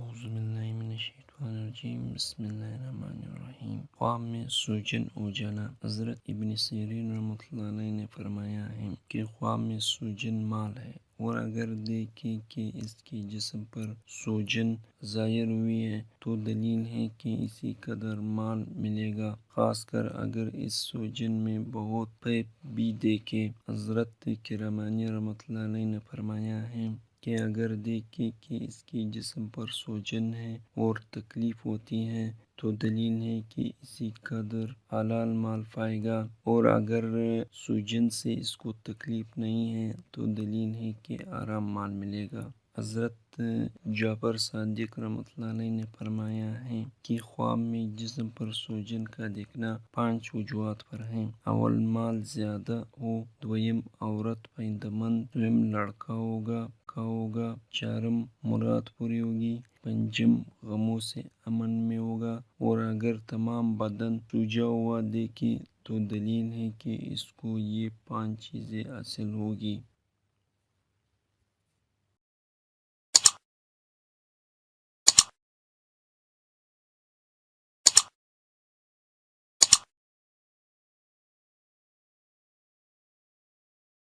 اعوذ باللہ من الشیطان الرجیم بسم اللہ الرحمن الرحیم۔ خواب میں سوجن اجالا۔ حضرت ابن سیرین رحمۃ اللہ علیہ نے فرمایا ہے کہ خواب میں سوجن مال ہے، اور اگر دیکھیں کہ اس کے جسم پر سوجن ظاہر ہوئی ہے تو دلیل ہے کہ اسی قدر مال ملے گا، خاص کر اگر اس سوجن میں بہت پیپ بھی دیکھے۔ حضرت کرمانی رحمۃ اللہ علیہ نے فرمایا ہے کہ اگر دیکھیں کہ اس کے جسم پر سوجن ہے اور تکلیف ہوتی ہے تو دلیل ہے کہ اسی قدر حلال مال پائے گا، اور اگر سوجن سے اس کو تکلیف نہیں ہے تو دلیل ہے کہ آرام مال ملے گا۔ حضرت جعفر صادق رحمۃ اللہ علیہ نے فرمایا ہے کہ خواب میں جسم پر سوجن کا دیکھنا 5 وجوہات پر ہے۔ اول، مال زیادہ ہو۔ دویم، عورت فائدہ مند۔ دویم، لڑکا ہوگا۔ چارم، مراد پوری ہوگی۔ پنجم، غموں سے امن میں ہوگا، اور اگر تمام بدن سوجا ہوا دیکھے تو دلیل ہے کہ اس کو یہ 5 چیزیں حاصل ہوگی۔